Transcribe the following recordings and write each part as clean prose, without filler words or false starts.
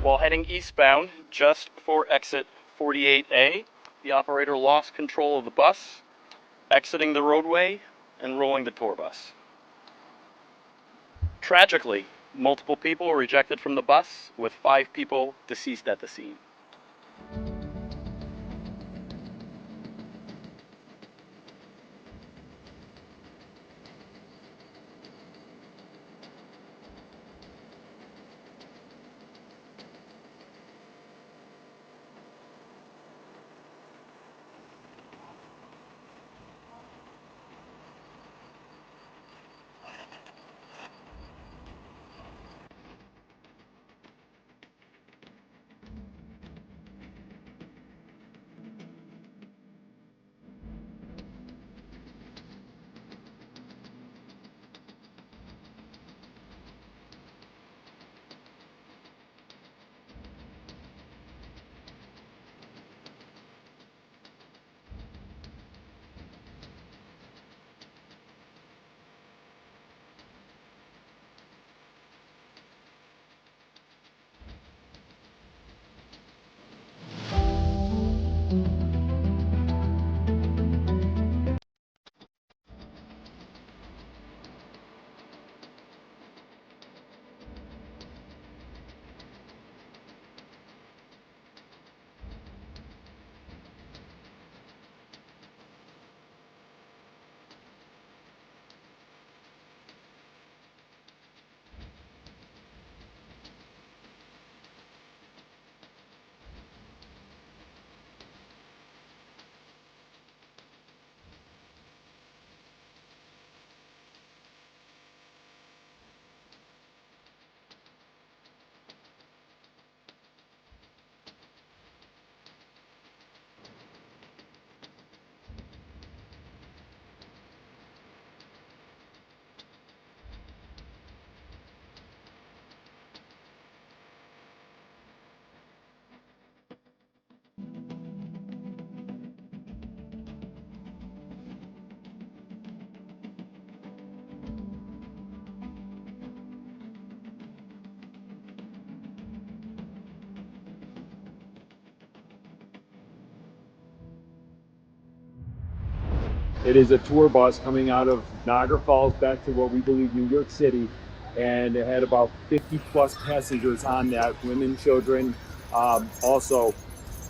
While heading eastbound, just before exit 48A, the operator lost control of the bus, exiting the roadway and rolling the tour bus. Tragically, multiple people were ejected from the bus, with 5 people deceased at the scene. It is a tour bus coming out of Niagara Falls back to what we believe New York City, and it had about 50 plus passengers on that, women, children. Also,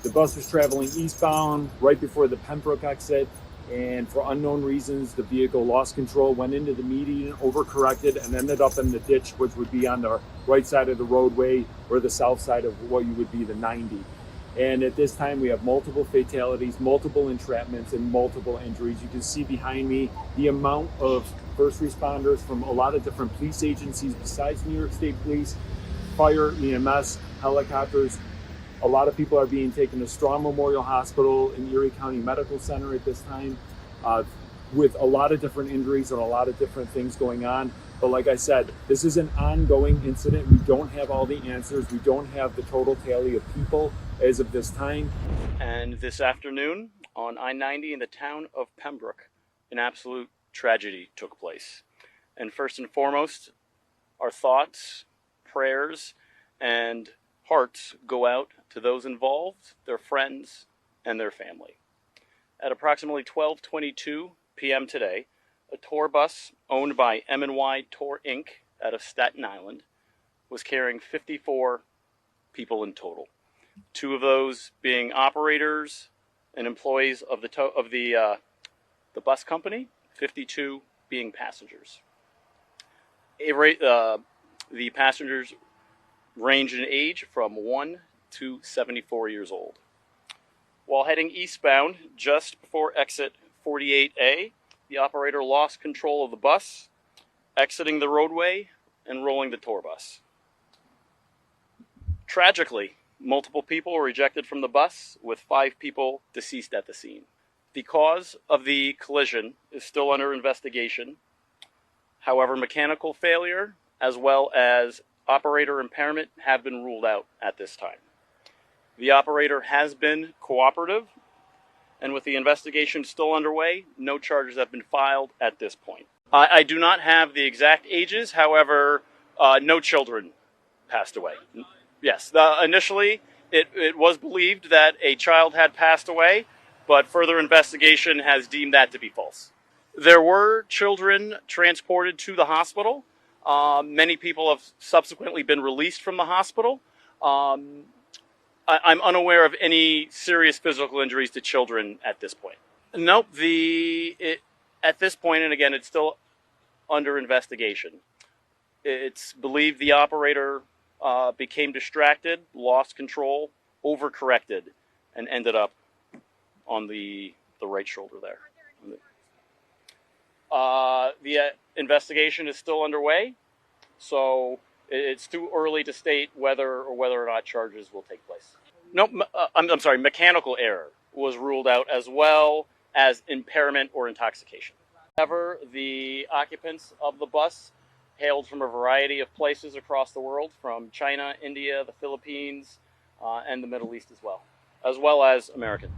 the bus was traveling eastbound right before the Pembroke exit, and for unknown reasons, the vehicle lost control, went into the median, overcorrected, and ended up in the ditch, which would be on the right side of the roadway or the south side of what you would be the 90. And at this time, we have multiple fatalities, multiple entrapments, and multiple injuries. You can see behind me the amount of first responders from a lot of different police agencies besides New York State Police, fire, EMS, helicopters. A lot of people are being taken to Strong Memorial Hospital and Erie County Medical Center at this time, with a lot of different injuries and a lot of different things going on. But like I said, this is an ongoing incident. We don't have all the answers. We don't have the total tally of people as of this time. And this afternoon on I-90 in the town of Pembroke, an absolute tragedy took place. And first and foremost, our thoughts, prayers, and hearts go out to those involved, their friends, and their family. At approximately 12:22 p.m. today, a tour bus owned by M&Y Tour Inc. out of Staten Island was carrying 54 people in total. 2 of those being operators and employees of the bus company, 52 being passengers. The passengers range in age from 1 to 74 years old. While heading eastbound, just before exit 48A, the operator lost control of the bus, exiting the roadway and rolling the tour bus. Tragically, multiple people were ejected from the bus, with 5 people deceased at the scene. The cause of the collision is still under investigation. However, mechanical failure as well as operator impairment have been ruled out at this time. The operator has been cooperative, and with the investigation still underway, no charges have been filed at this point. I do not have the exact ages, however, no children passed away. Yes, initially it was believed that a child had passed away, but further investigation has deemed that to be false. There were children transported to the hospital. Many people have subsequently been released from the hospital. I'm unaware of any serious physical injuries to children at this point. Nope. At this point, and again, it's still under investigation. It's believed the operator became distracted, lost control, overcorrected, and ended up on the right shoulder there. The investigation is still underway, so it's too early to state whether or not charges will take place. No, I'm sorry, mechanical error was ruled out, as well as impairment or intoxication. However, the occupants of the bus hailed from a variety of places across the world, from China, India, the Philippines, and the Middle East as well as American.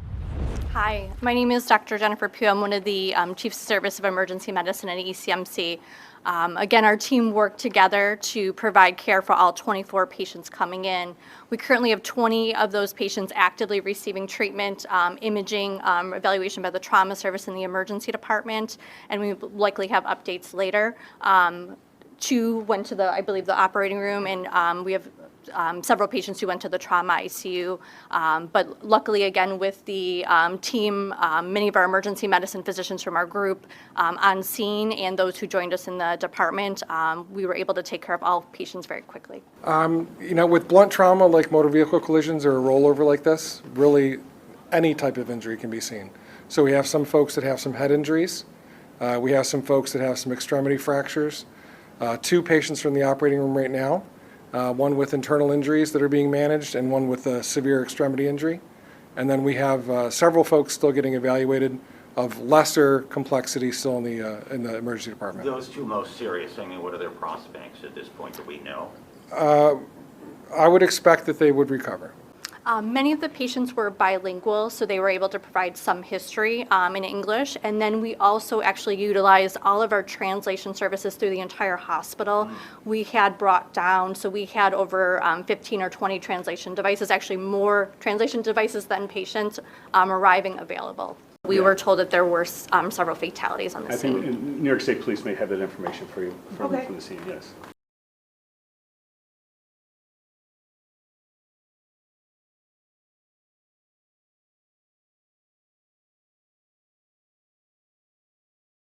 Hi, my name is Dr. Jennifer Pugh. I'm one of the Chief Service of Emergency Medicine at ECMC. Again, our team worked together to provide care for all 24 patients coming in. We currently have 20 of those patients actively receiving treatment, imaging, evaluation by the trauma service in the emergency department, and we likely have updates later. 2 went to I believe, the operating room, and we have several patients who went to the trauma ICU. But luckily, again, with the team, many of our emergency medicine physicians from our group on scene and those who joined us in the department, we were able to take care of all patients very quickly. With blunt trauma like motor vehicle collisions or a rollover like this, really any type of injury can be seen. So we have some folks that have some head injuries. We have some folks that have some extremity fractures. 2 patients from the operating room right now. One with internal injuries that are being managed and one with a severe extremity injury. And then we have several folks still getting evaluated of lesser complexity still in the emergency department. Those 2 most serious, what are their prospects at this point that we know? I would expect that they would recover. Many of the patients were bilingual, so they were able to provide some history in English. And then we also actually utilized all of our translation services through the entire hospital. We had brought down, so we had over 15 or 20 translation devices, actually more translation devices than patients arriving available. We were told that there were several fatalities on the scene. I think New York State Police may have that information for you from the scene, yes.